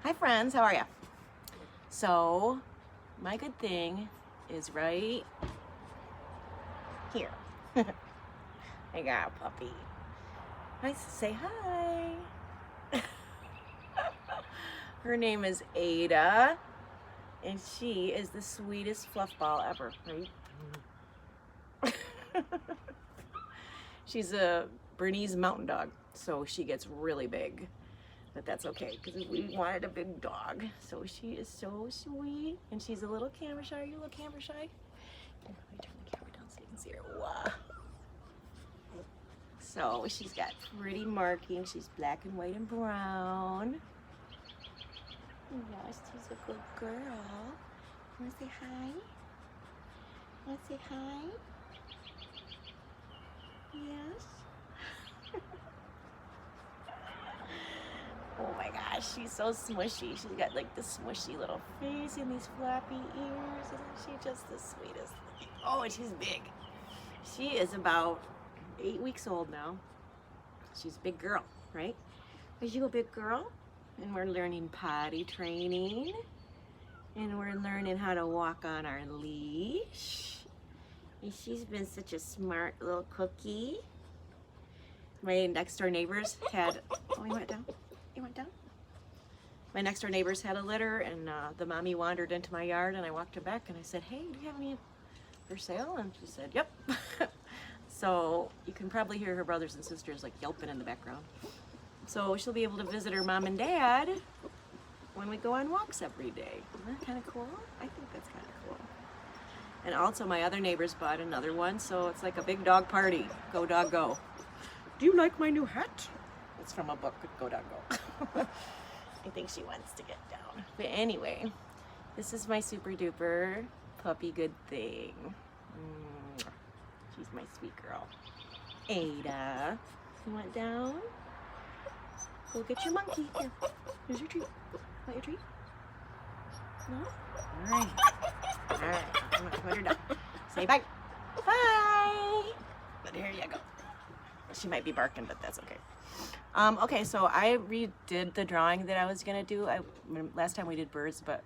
Hi friends, how are ya? So, my good thing is right here. I got a puppy. Nice to say hi. Her name is Ada, and she is the sweetest fluff ball ever, right? She's a Bernese mountain dog, so she gets really big. But that's okay, because we wanted a big dog. So she is so sweet, and she's a little camera shy. Are you a little camera shy? Here, let me turn the camera down so you can see her. Wow. So she's got pretty markings. She's black and white and brown. Yes, she's a good girl. Wanna say hi? Wanna say hi? Yes. Oh my gosh, she's so smushy. She's got like the smushy little face and these flappy ears. Isn't she just the sweetest? Oh, and she's big. She is about 8 weeks old now. She's a big girl, right? Are you a big girl? And we're learning potty training. And we're learning how to walk on our leash. And she's been such a smart little cookie. My next door neighbors had, oh, you went down? You went down? My next door neighbors had a litter, and the mommy wandered into my yard, and I walked her back and I said, hey, do you have any for sale? And she said, yep. So you can probably hear her brothers and sisters like yelping in the background. So she'll be able to visit her mom and dad when we go on walks every day. Isn't that kind of cool? I think that's kind of cool. And also my other neighbors bought another one, so it's like a big dog party. Go dog go. Do you like my new hat? It's from a book, Go Dog Go. I think she wants to get down. But anyway, this is my super duper puppy good thing. She's my sweet girl. Ada, you want down? Go get your monkey. Here, here's your treat. Want your treat? No? Alright. Alright, I'm gonna put her down. Say bye. Bye! But here you go. She might be barking, but that's okay. Okay, so I redid the drawing that I was gonna do. Last time we did birds, but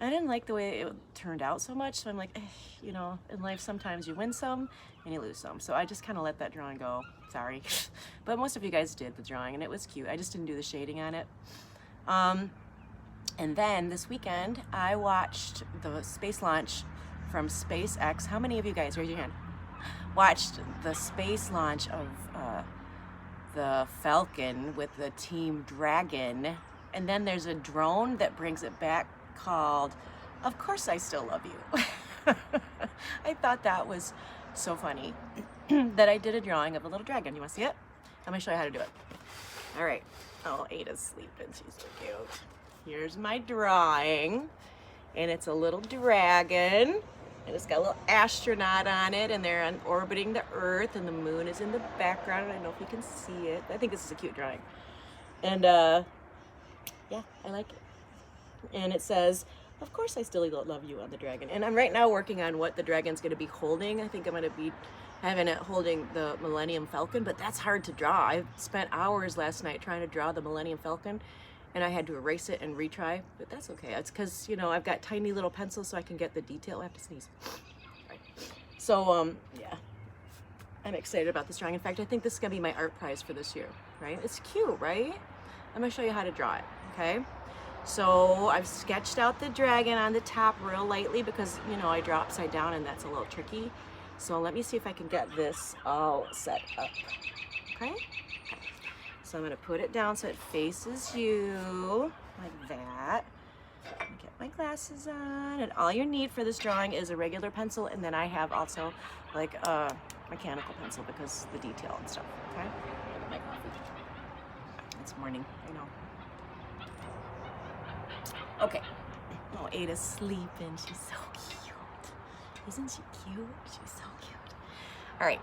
I didn't like the way it turned out so much. So I'm like, you know, in life sometimes you win some and you lose some. So I just kind of let that drawing go. Sorry, but most of you guys did the drawing and it was cute. I just didn't do the shading on it. And then this weekend I watched the space launch from SpaceX. How many of you guys, raise your hand, watched the space launch of the Falcon with the Team Dragon? And then there's a drone that brings it back called Of Course I Still Love You. I thought that was so funny that I did a drawing of a little dragon. You want to see it? I'm going to show you how to do it. All right. Oh, Ada's sleeping. She's so cute. Here's my drawing. And it's a little dragon. And it's got a little astronaut on it. And they're orbiting the Earth. And the moon is in the background. I don't know if you can see it. I think this is a cute drawing. And yeah, I like it. And it says, of course I still love you on the dragon. And I'm right now working on what the dragon's going to be holding. I think I'm going to be having it holding the Millennium Falcon, but that's hard to draw. I spent hours last night trying to draw the Millennium Falcon, and I had to erase it and retry, but that's okay. It's because, you know, I've got tiny little pencils so I can get the detail. I have to sneeze. Right. So, yeah, I'm excited about this drawing. In fact, I think this is going to be my art prize for this year, right? It's cute, right? I'm going to show you how to draw it, okay? So I've sketched out the dragon on the top real lightly because, you know, I draw upside down and that's a little tricky. So let me see if I can get this all set up, okay? So I'm gonna put it down so it faces you, like that. Get my glasses on, and all you need for this drawing is a regular pencil, and then I have also like a mechanical pencil because the detail and stuff, okay? My coffee. It's morning, I know. Okay. Oh, Ada's sleeping. She's so cute. Isn't she cute? She's so cute. All right.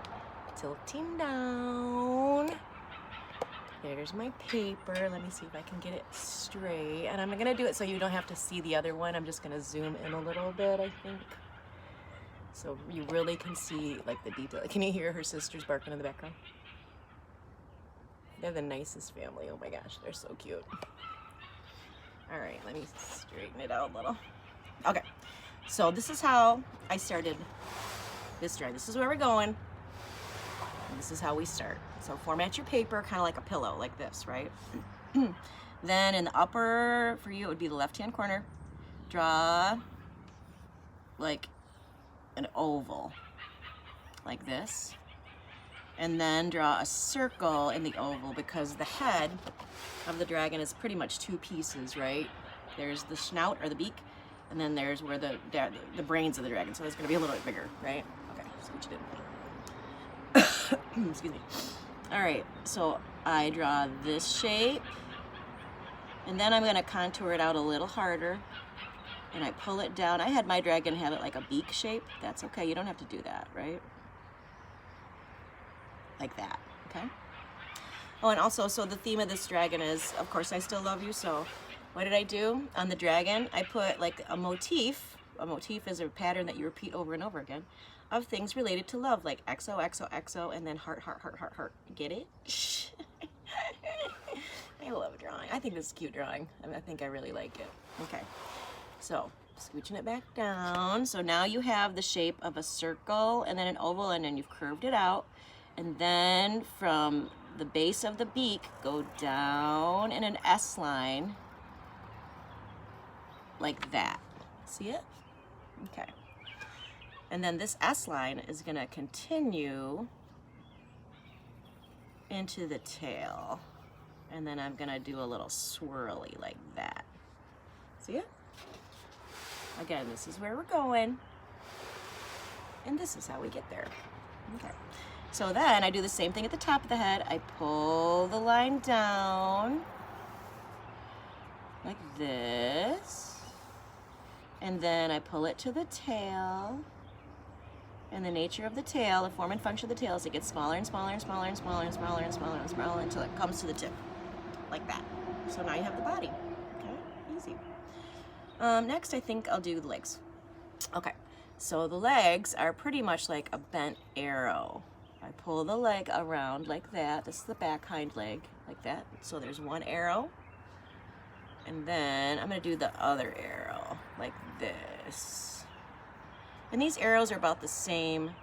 Tilting down. There's my paper. Let me see if I can get it straight. And I'm going to do it so you don't have to see the other one. I'm just going to zoom in a little bit, I think. So you really can see like the detail. Can you hear her sisters barking in the background? They're the nicest family. Oh my gosh, they're so cute. All right, let me straighten it out a little. Okay, so this is how I started this drawing. This is where we're going. And this is how we start. So format your paper kind of like a pillow, like this, right? Then in the upper, for you, it would be the left-hand corner. Draw like an oval, like this. And then draw a circle in the oval because the head of the dragon is pretty much two pieces, right? There's the snout or the beak, and then there's where the brains of the dragon. So it's going to be a little bit bigger, right? Okay, scooch it in. Excuse me. All right, so I draw this shape, and then I'm going to contour it out a little harder, and I pull it down. I had my dragon have it like a beak shape. That's okay. You don't have to do that, right? Like that, okay? Oh, and also, so the theme of this dragon is, of course, I still love you. So what did I do on the dragon? I put like a motif. A motif is a pattern that you repeat over and over again of things related to love, like XO, XO, XO, and then heart, heart, heart, heart, heart. Get it? I love drawing. I think this is a cute drawing. I think I really like it. Okay, so scooching it back down. So now you have the shape of a circle and then an oval, and then you've curved it out. And then from the base of the beak, go down in an S line like that. See it? Okay. And then this S line is going to continue into the tail. And then I'm going to do a little swirly like that. See it? Again, this is where we're going. And this is how we get there. Okay. So then I do the same thing at the top of the head. I pull the line down like this. And then I pull it to the tail. And the nature of the tail, the form and function of the tail is it gets smaller and smaller and smaller and smaller and smaller and smaller and smaller until it comes to the tip. Like that. So now you have the body. Okay, easy. Next I think I'll do the legs. Okay, so the legs are pretty much like a bent arrow. I pull the leg around like that. This is the back hind leg, like that. So there's one arrow. And then I'm going to do the other arrow, like this. And these arrows are about the same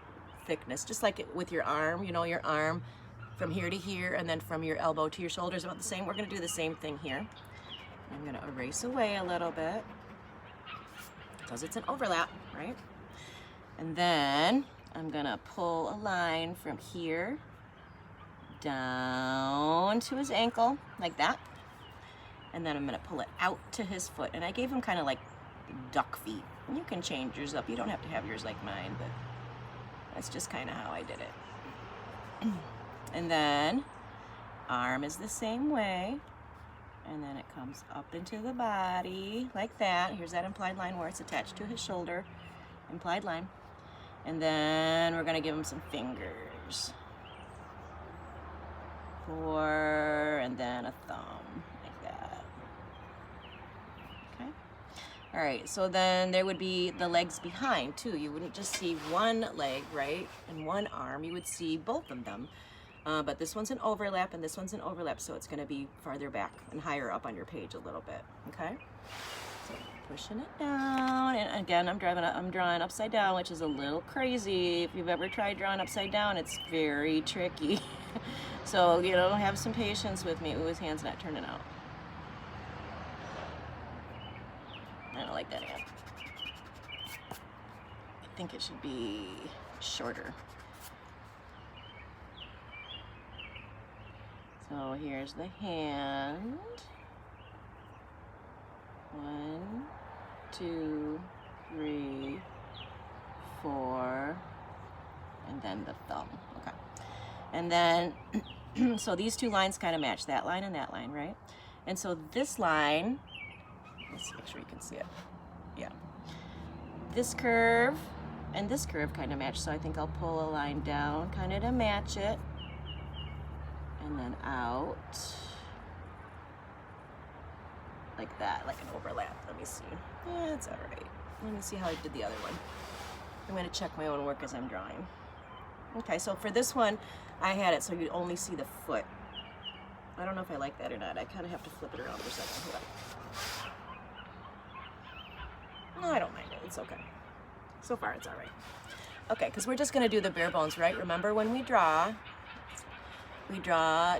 thickness, just like with your arm. You know, your arm from here to here, and then from your elbow to your shoulder is about the same. We're going to do the same thing here. I'm going to erase away a little bit, because it's an overlap, right? And then I'm gonna pull a line from here down to his ankle, like that. And then I'm gonna pull it out to his foot. And I gave him kind of like duck feet. And you can change yours up. You don't have to have yours like mine, but that's just kind of how I did it. And then arm is the same way. And then it comes up into the body like that. Here's that implied line where it's attached to his shoulder. Implied line. And then we're going to give him some fingers. 4, and then a thumb, like that. Okay. All right, so then there would be the legs behind, too. You wouldn't just see one leg, right, and one arm. You would see both of them. But this one's an overlap, and this one's an overlap, so it's going to be farther back and higher up on your page a little bit, okay? So pushing it down, and again, I'm drawing upside down, which is a little crazy. If you've ever tried drawing upside down, it's very tricky. So, you know, have some patience with me. Ooh, his hand's not turning out. I don't like that hand. I think it should be shorter. So here's the hand. 1, 2, 3, 4, and then the thumb. Okay. And then, so these two lines kind of match, that line and that line, right? And so this line, let's make sure you can see it. Yeah. This curve and this curve kind of match, so I think I'll pull a line down kind of to match it. And then out. Like that, like an overlap. Let me see. Yeah, it's all right. Let me see how I did the other one. I'm going to check my own work as I'm drawing. Okay, so for this one, I had it so you'd only see the foot I don't know if I like that or not. I kind of have to flip it around for a second. Hold on. No, I don't mind it. It's okay. So far, it's all right. Okay, because we're just going to do the bare bones, right? Remember, when we draw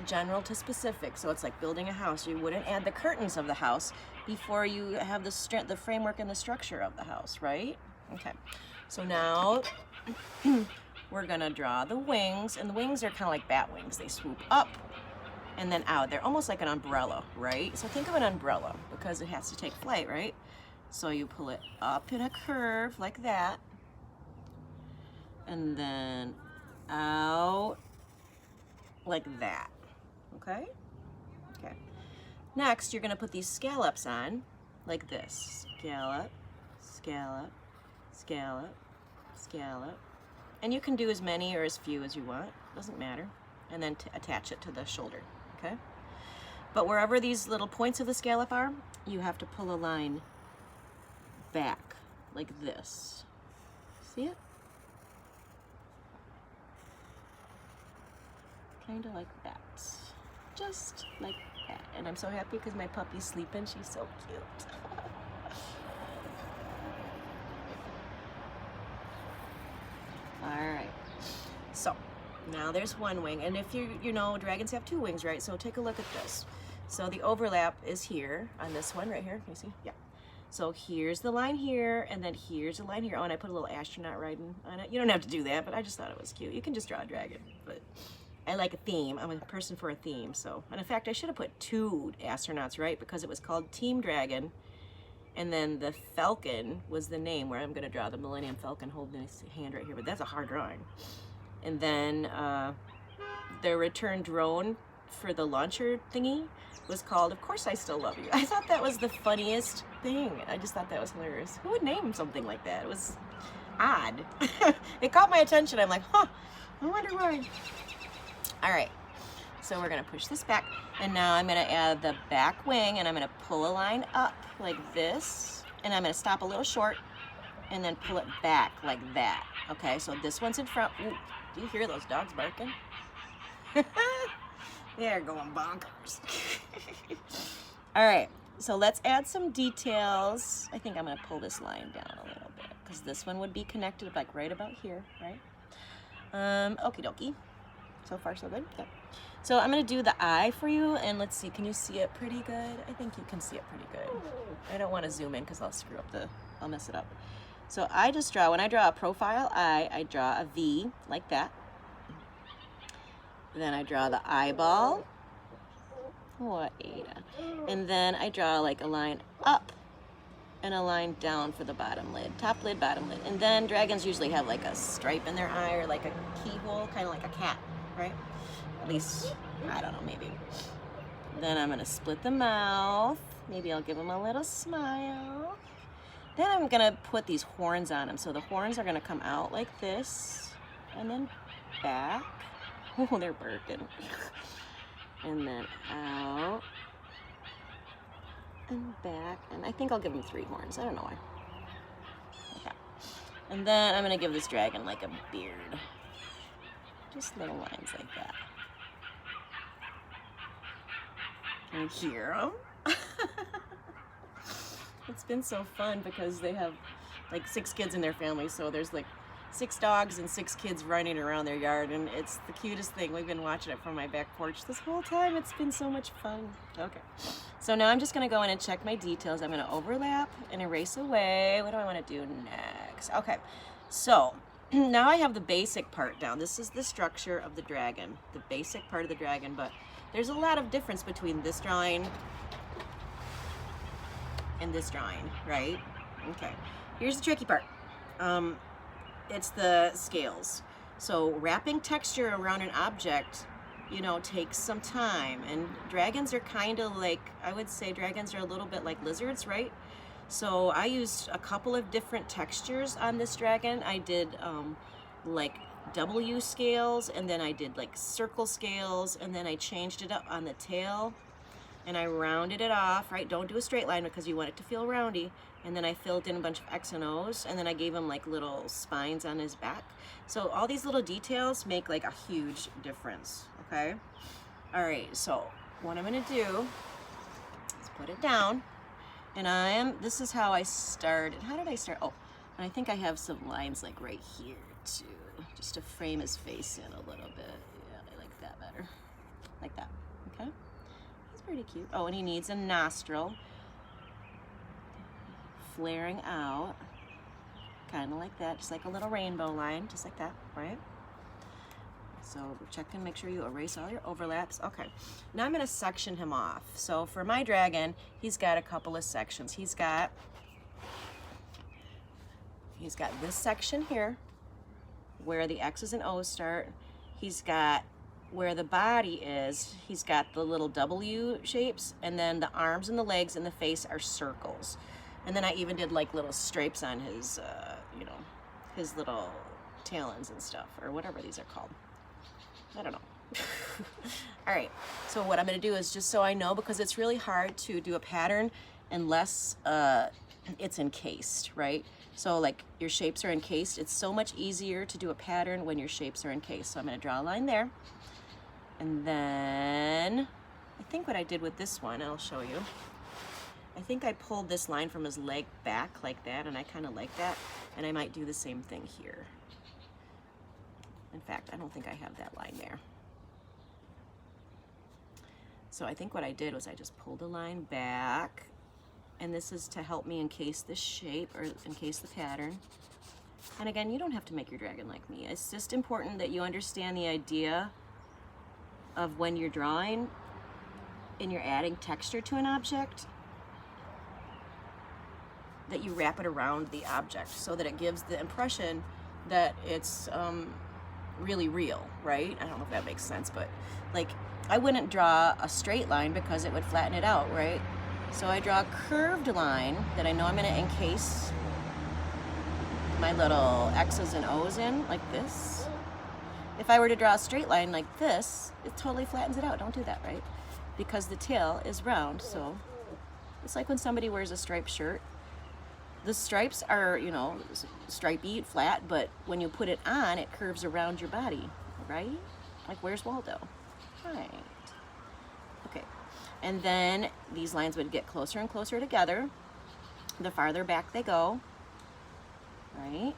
general to specific. So it's like building a house. You wouldn't add the curtains of the house before you have the framework and the structure of the house, right? Okay. So now we're going to draw the wings. And the wings are kind of like bat wings. They swoop up and then out. They're almost like an umbrella, right? So think of an umbrella because it has to take flight, right? So you pull it up in a curve like that. And then out like that, okay? Okay. Next, you're gonna put these scallops on like this. Scallop, scallop, scallop, scallop. And you can do as many or as few as you want, doesn't matter. And then attach it to the shoulder, okay? But wherever these little points of the scallop are, you have to pull a line back like this. See it? Kind of like that. Just like that. And I'm so happy because my puppy's sleeping. She's so cute. Alright. So, now there's one wing. And if you know, dragons have two wings, right? So take a look at this. So the overlap is here on this one right here. Can you see? Yeah. So here's the line here, and then here's a line here. Oh, and I put a little astronaut riding on it. You don't have to do that, but I just thought it was cute. You can just draw a dragon, but I like a theme. I'm a person for a theme, so. And in fact, I should have put two astronauts, right? Because it was called Team Dragon, and then the Falcon was the name where I'm gonna draw the Millennium Falcon holding his hand right here, but that's a hard drawing. And then the return drone for the launcher thingy was called Of Course I Still Love You. I thought that was the funniest thing. I just thought that was hilarious. Who would name something like that? It was odd. It caught my attention. I'm like, huh, I wonder why. All right, so we're gonna push this back, and now I'm gonna add the back wing, and I'm gonna pull a line up like this, and I'm gonna stop a little short, and then pull it back like that. Okay, so this one's in front. Ooh, do you hear those dogs barking? They're going bonkers. All right, so let's add some details. I think I'm gonna pull this line down a little bit, because this one would be connected like right about here, right? Okie dokie. So far, so good. Yeah. So I'm gonna do the eye for you, and let's see, can you see it pretty good? I think you can see it pretty good. I don't want to zoom in because I'll screw up I'll mess it up. So I just draw, when I draw a profile eye, I draw a V like that. Then I draw the eyeball. What, Ada? And then I draw like a line up and a line down for the bottom lid, top lid, bottom lid. And then dragons usually have like a stripe in their eye or like a keyhole, kind of like a cat, right? At least, I don't know, maybe. Then I'm gonna split the mouth. Maybe I'll give him a little smile. Then I'm gonna put these horns on him. So the horns are gonna come out like this and then back. Oh, they're barking. And then out and back. And I think I'll give him 3 horns. I don't know why. Okay. And then I'm gonna give this dragon like a beard. Just little lines like that. Can you hear them? It's been so fun because they have like 6 kids in their family, so there's like 6 dogs and 6 kids running around their yard, and it's the cutest thing. We've been watching it from my back porch this whole time. It's been so much fun. Okay, so now I'm just gonna go in and check my details. I'm gonna overlap and erase away. What do I want to do next? Okay, so now I have the basic part down. This is the structure of the dragon, the basic part of the dragon, but there's a lot of difference between this drawing and this drawing, right? Okay, here's the tricky part. It's the scales. So wrapping texture around an object, you know, takes some time. And dragons are kind of like, I would say dragons are a little bit like lizards, right? So I used a couple of different textures on this dragon. I did like W scales, and then I did like circle scales, and then I changed it up on the tail, and I rounded it off, right? Don't do a straight line because you want it to feel roundy. And then I filled in a bunch of X and O's, and then I gave him like little spines on his back. So all these little details make like a huge difference, okay? All right, so what I'm gonna do is put it down, and this is how I started. How did I start? Oh, and I think I have some lines like right here too, just to frame his face in a little bit. Yeah, I like that better. Like that, okay? He's pretty cute. Oh, and he needs a nostril flaring out, kind of like that, just like a little rainbow line, just like that, right? So check and make sure you erase all your overlaps. Okay, now I'm gonna section him off. So for my dragon, he's got a couple of sections. He's got this section here where the X's and O's start. He's got where the body is, he's got the little W shapes, and then the arms and the legs and the face are circles. And then I even did like little stripes on his, you know, his little talons and stuff, or whatever these are called. I don't know. All right, so what I'm gonna do is, just so I know, because it's really hard to do a pattern unless it's encased, right? So like your shapes are encased. It's so much easier to do a pattern when your shapes are encased. So I'm gonna draw a line there. And then I think what I did with this one, I'll show you. I think I pulled this line from his leg back like that, and I kind of like that. And I might do the same thing here. In fact, I don't think I have that line there. So I think what I did was I just pulled a line back, and this is to help me encase the shape or encase the pattern. And again, you don't have to make your dragon like me. It's just important that you understand the idea of when you're drawing and you're adding texture to an object, that you wrap it around the object so that it gives the impression that it's really real, right? I don't know if that makes sense, but like I wouldn't draw a straight line because it would flatten it out, right? So I draw a curved line that I know I'm going to encase my little X's and O's in, like this. If I were to draw a straight line like this, it totally flattens it out. Don't do that, right? Because the tail is round, so it's like when somebody wears a striped shirt. The stripes are, you know, stripey, flat, but when you put it on, it curves around your body, right? Like, where's Waldo? Right. Okay. And then these lines would get closer and closer together the farther back they go, right?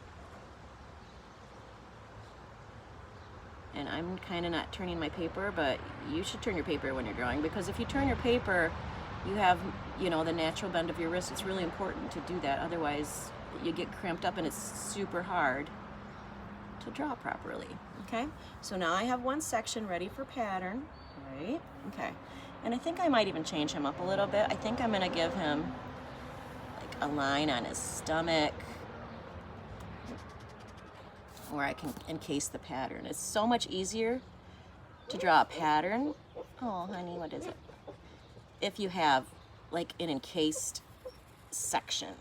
And I'm kind of not turning my paper, but you should turn your paper when you're drawing, because if you turn your paper, you have, you know, the natural bend of your wrist. It's really important to do that. Otherwise, you get cramped up and it's super hard to draw properly, okay? So now I have one section ready for pattern, right? Okay, and I think I might even change him up a little bit. I think I'm gonna give him like a line on his stomach where I can encase the pattern. It's so much easier to draw a pattern. Oh, honey, what is it? If you have like an encased section.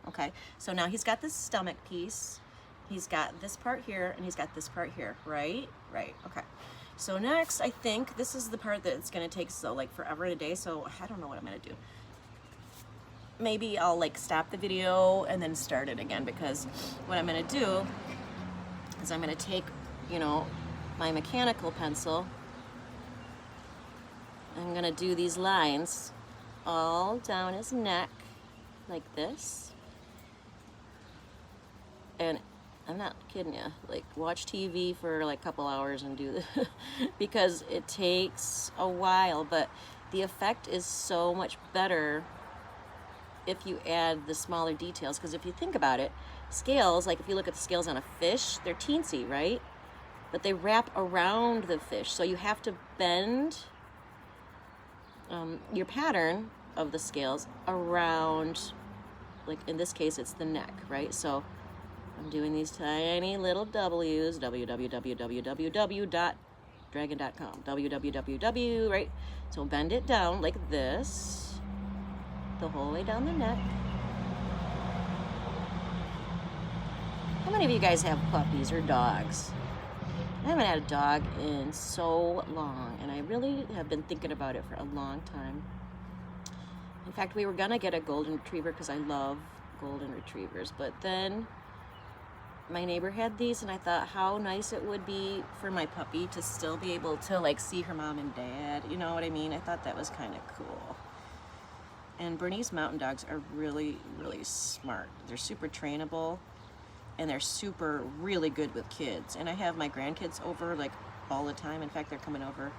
Okay, so now he's got this stomach piece, he's got this part here, and he's got this part here, right? Right, okay. So next, I think this is the part that's gonna take so like forever and a day, so I don't know what I'm gonna do. Maybe I'll like stop the video and then start it again, because what I'm gonna do is I'm gonna take, you know, my mechanical pencil. I'm gonna do these lines all down his neck like this. And I'm not kidding you, like watch TV for like a couple hours and do this because it takes a while, but the effect is so much better if you add the smaller details. Because if you think about it, scales, like if you look at the scales on a fish, they're teensy, right? But they wrap around the fish, so you have to bend your pattern of the scales around, like in this case it's the neck, right? So I'm doing these tiny little W's, www.dragon.com, www, right? So bend it down like this, the whole way down the neck. How many of you guys have puppies or dogs? I haven't had a dog in so long, and I really have been thinking about it for a long time. In fact, we were gonna get a golden retriever because I love golden retrievers, but then my neighbor had these, and I thought how nice it would be for my puppy to still be able to like see her mom and dad, you know what I mean? I thought that was kind of cool. And Bernese Mountain Dogs are really, really smart. They're super trainable, and they're super really good with kids. And I have my grandkids over like all the time. In fact, they're coming over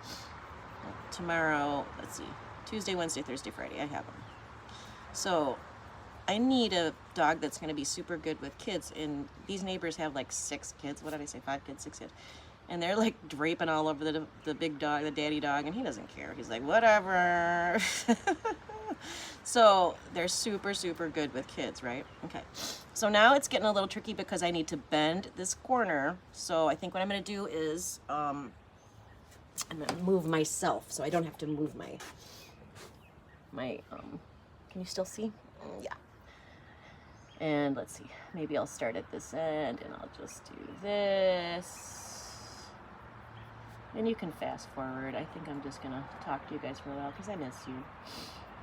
tomorrow. Let's see, Tuesday, Wednesday, Thursday, Friday. I have them. So I need a dog that's going to be super good with kids. And these neighbors have like 6 kids. What did I say? 5 kids, 6 kids. And they're like draping all over the big dog, the daddy dog, and he doesn't care. He's like, whatever. So they're super, super good with kids, right? Okay. So now it's getting a little tricky because I need to bend this corner. So I think what I'm going to do is I'm going to move myself so I don't have to move my can you still see? Yeah. And let's see, maybe I'll start at this end and I'll just do this. And you can fast forward. I think I'm just gonna talk to you guys for a while because I miss you.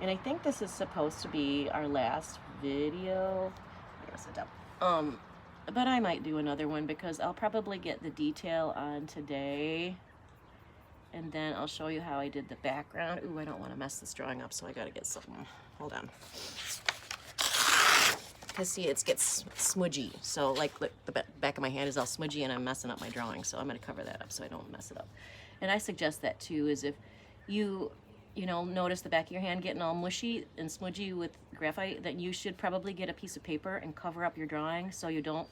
And I think this is supposed to be our last video. I gotta sit down. But I might do another one because I'll probably get the detail on today. And then I'll show you how I did the background. Ooh, I don't want to mess this drawing up, so I gotta get something. Hold on. Because see, it gets smudgy. So like, look, the back of my hand is all smudgy and I'm messing up my drawing. So I'm gonna cover that up so I don't mess it up. And I suggest that too, is if you know, notice the back of your hand getting all mushy and smudgy with graphite, that you should probably get a piece of paper and cover up your drawing so you don't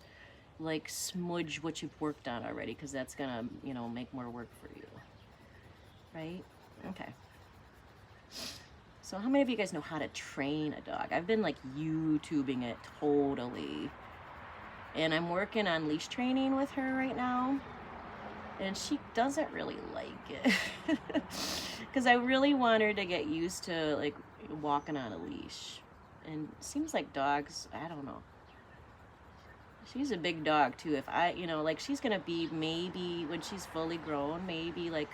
like smudge what you've worked on already, because that's gonna, you know, make more work for you. Right? Okay. So how many of you guys know how to train a dog? I've been like YouTubing it totally. And I'm working on leash training with her right now. And she doesn't really like it. Because I really want her to get used to like walking on a leash. And it seems like dogs, I don't know. She's a big dog too. If I, you know, like she's gonna be maybe when she's fully grown, maybe like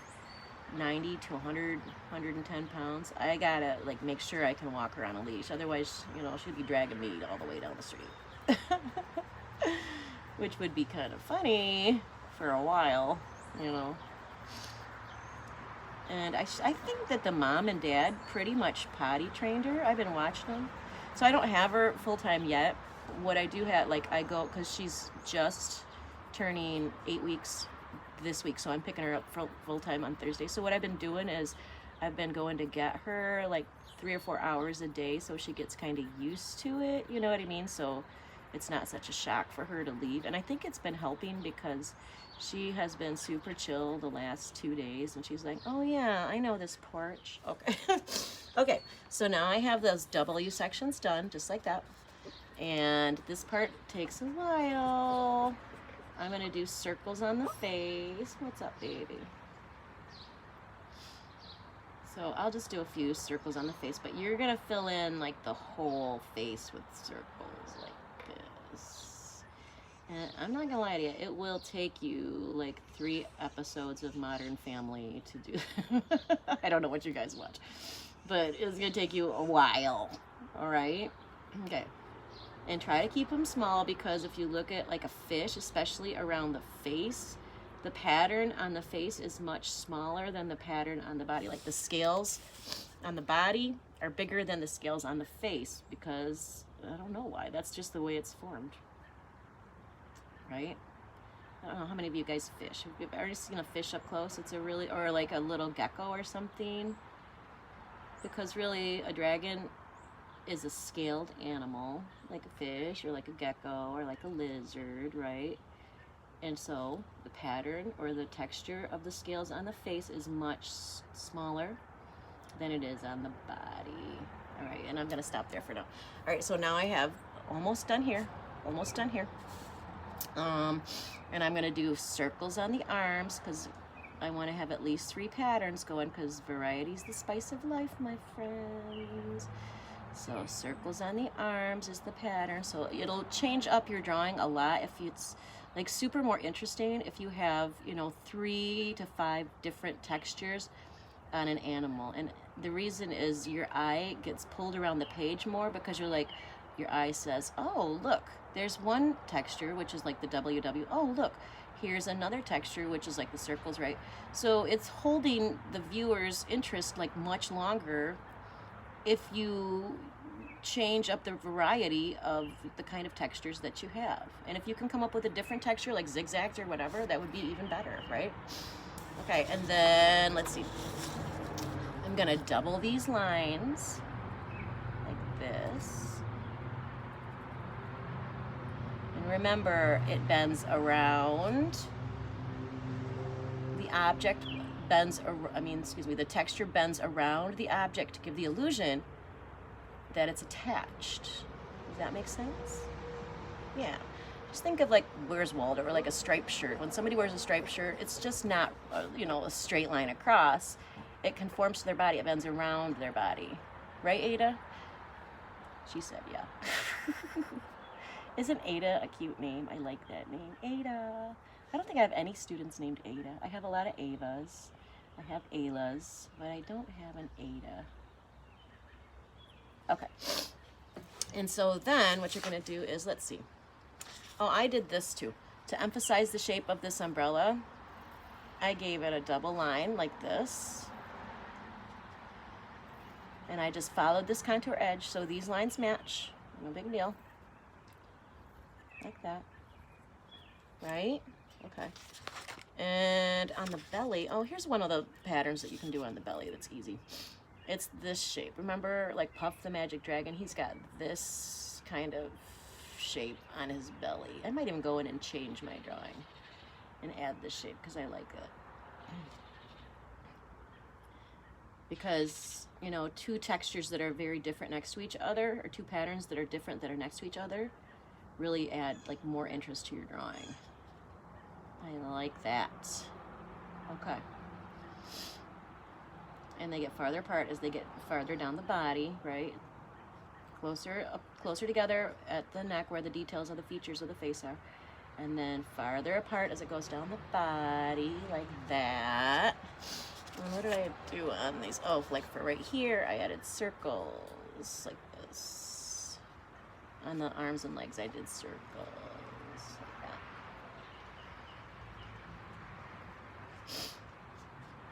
90 to 100, 110 pounds. I gotta like make sure I can walk her on a leash. Otherwise, you know, she'd be dragging me all the way down the street. Which would be kind of funny for a while, you know. And I think that the mom and dad pretty much potty trained her. I've been watching them. So I don't have her full-time yet. What I do have, like I go, because she's just turning 8 weeks this week, so I'm picking her up full-time on Thursday. So what I've been doing is I've been going to get her like 3 or 4 hours a day so she gets kind of used to it, you know what I mean? So it's not such a shock for her to leave. And I think it's been helping because she has been super chill the last 2 days, and she's like, oh yeah, I know this porch. Okay. Okay, so now I have those W sections done, just like that. And this part takes a while. I'm gonna do circles on the face. What's up, baby? So I'll just do a few circles on the face, but you're gonna fill in like the whole face with circles like this. And I'm not gonna lie to you, it will take you like 3 episodes of Modern Family to do. I don't know what you guys watch, but it's gonna take you a while. All right? Okay. And try to keep them small, because if you look at like a fish, especially around the face, the pattern on the face is much smaller than the pattern on the body. Like the scales on the body are bigger than the scales on the face, because I don't know why. That's just the way it's formed. Right? I don't know how many of you guys fish. Have you ever seen a fish up close? It's a really, or like a little gecko or something. Because really a dragon is a scaled animal, like a fish or like a gecko or like a lizard, right? And so the pattern or the texture of the scales on the face is much smaller than it is on the body. All right, and I'm gonna stop there for now. All right, so now I have almost done here, almost done here. And I'm gonna do circles on the arms because I want to have at least 3 patterns going, because variety's the spice of life, my friends. So circles on the arms is the pattern. So it'll change up your drawing a lot if it's like super more interesting if you have, you know, 3 to 5 different textures on an animal. And the reason is your eye gets pulled around the page more because you're like, your eye says, oh, look, there's one texture, which is like the WW. Oh, look, here's another texture, which is like the circles, right? So it's holding the viewer's interest like much longer if you change up the variety of the kind of textures that you have. And if you can come up with a different texture, like zigzags or whatever, that would be even better, right? Okay, and then let's see. I'm gonna double these lines like this. And remember, it bends around. The object bends, the texture bends around the object to give the illusion that it's attached. Does that make sense? Yeah. Just think of like Where's Waldo or like a striped shirt. When somebody wears a striped shirt, it's just not, a straight line across. It conforms to their body. It bends around their body. Right, Ada? She said, yeah. Isn't Ada a cute name? I like that name. Ada. I don't think I have any students named Ada. I have a lot of Avas. I have Aylas, but I don't have an Ada. Okay. And so then what you're going to do is, let's see. Oh, I did this too. To emphasize the shape of this umbrella, I gave it a double line like this. And I just followed this contour edge so these lines match. No big deal. Like that. Right? Okay. And on the belly, oh, here's one of the patterns that you can do on the belly that's easy. It's this shape. Remember, like Puff the Magic Dragon? He's got this kind of shape on his belly. I might even go in and change my drawing and add this shape because I like it. Because, two textures that are very different next to each other, or two patterns that are different that are next to each other, really add like more interest to your drawing. I like that. Okay. And they get farther apart as they get farther down the body, right? Closer together at the neck where the details of the features of the face are. And then farther apart as it goes down the body, like that. And what did I do on these? Oh, like for right here, I added circles like this. On the arms and legs, I did circles.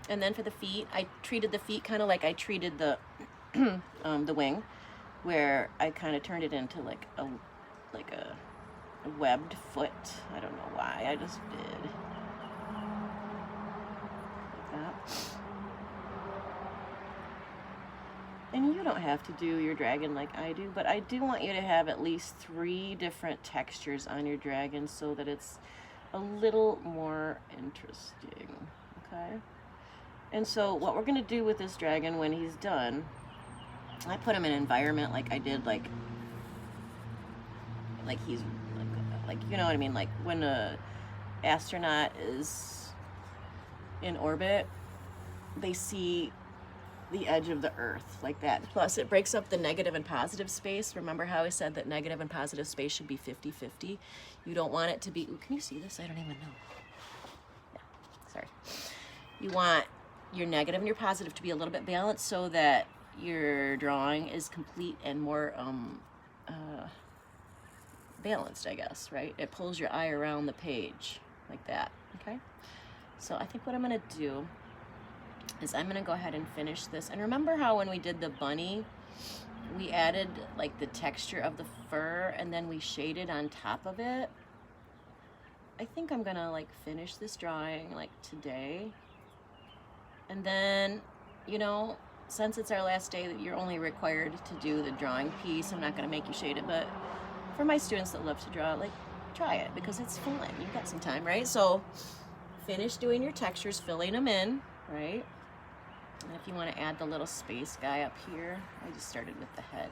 And then for the feet, I treated the feet kind of like I treated the the wing, where I kind of turned it into like a webbed foot. I don't know why, I just did. Like that. And you don't have to do your dragon like I do, but I do want you to have at least 3 different textures on your dragon so that it's a little more interesting, okay? And so what we're gonna do with this dragon when he's done, I put him in an environment like I did, like he's like you know what I mean, like when a astronaut is in orbit, they see the edge of the earth like that. Plus it breaks up the negative and positive space. Remember how I said that negative and positive space should be 50-50? You don't want it to be, ooh, can you see this? I don't even know. Yeah, sorry. You want your negative and your positive to be a little bit balanced so that your drawing is complete and more balanced, I guess, right? It pulls your eye around the page like that, okay? So I think what I'm gonna do is I'm gonna go ahead and finish this. And remember how when we did the bunny, we added like the texture of the fur and then we shaded on top of it? I think I'm gonna like finish this drawing like today. And then, since it's our last day, that you're only required to do the drawing piece, I'm not gonna make you shade it, but for my students that love to draw, like, try it because it's fun. You've got some time, right? So finish doing your textures, filling them in, right? And if you want to add the little space guy up here, I just started with the head.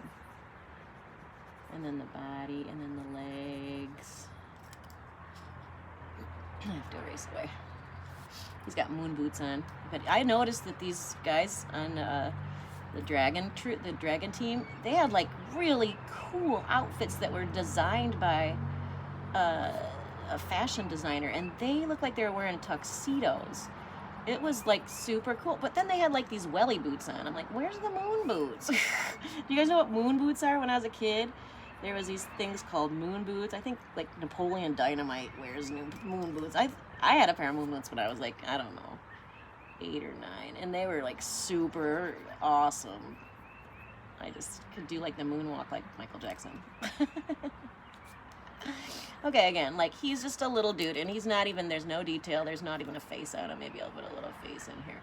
And then the body, and then the legs. I have to erase it away. He's got moon boots on. But I noticed that these guys on the dragon team, they had like really cool outfits that were designed by a fashion designer, and they looked like they were wearing tuxedos. It was like super cool. But then they had like these welly boots on. I'm like, where's the moon boots? Do you guys know what moon boots are? When I was a kid, there was these things called moon boots. I think like Napoleon Dynamite wears moon boots. I had a pair of moon boots when I was like, I don't know, 8 or 9, and they were like super awesome. I just could do like the moonwalk like Michael Jackson. Okay, again, like he's just a little dude, and he's not even, there's no detail, there's not even a face on him. Maybe I'll put a little face in here.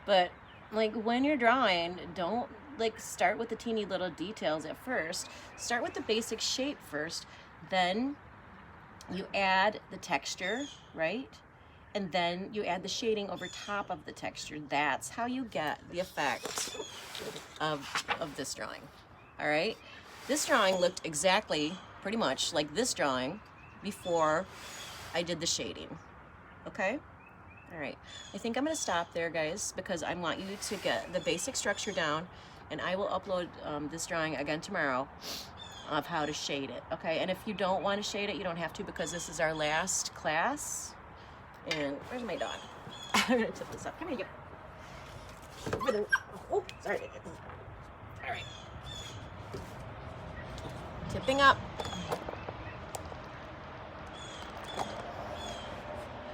But like when you're drawing, don't like start with the teeny little details at first. Start with the basic shape first, then you add the texture, right? And then you add the shading over top of the texture. That's how you get the effect of this drawing. All right? This drawing looked exactly, pretty much like this drawing before I did the shading. Okay? All right. I think I'm going to stop there, guys, because I want you to get the basic structure down, and I will upload this drawing again tomorrow of how to shade it. Okay? And if you don't want to shade it, you don't have to, because this is our last class. And where's my dog? I'm gonna tip this up. Come here, you. Oh, sorry. All right. Tipping up.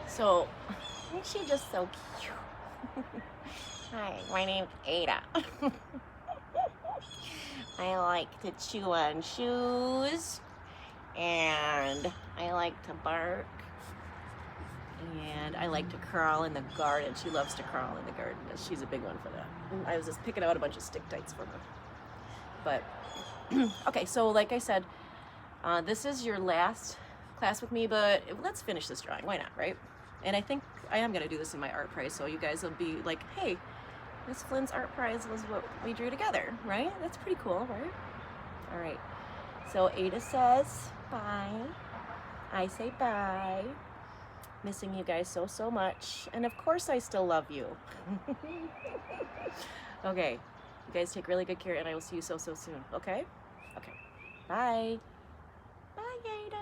So, isn't she just so cute? Hi, my name's Ada. I like to chew on shoes, and I like to bark. And I like to crawl in the garden. She loves to crawl in the garden. She's a big one for that. I was just picking out a bunch of stick tights for her. But, okay, so like I said, this is your last class with me, but let's finish this drawing. Why not, right? And I think I am going to do this in my art prize, so you guys will be like, hey, Miss Flynn's art prize was what we drew together, right? That's pretty cool, right? All right. So Ada says bye. I say bye. Missing you guys so much, and of course I still love you. Okay, you guys take really good care, and I will see you so soon. Okay. Bye. Bye, Ada.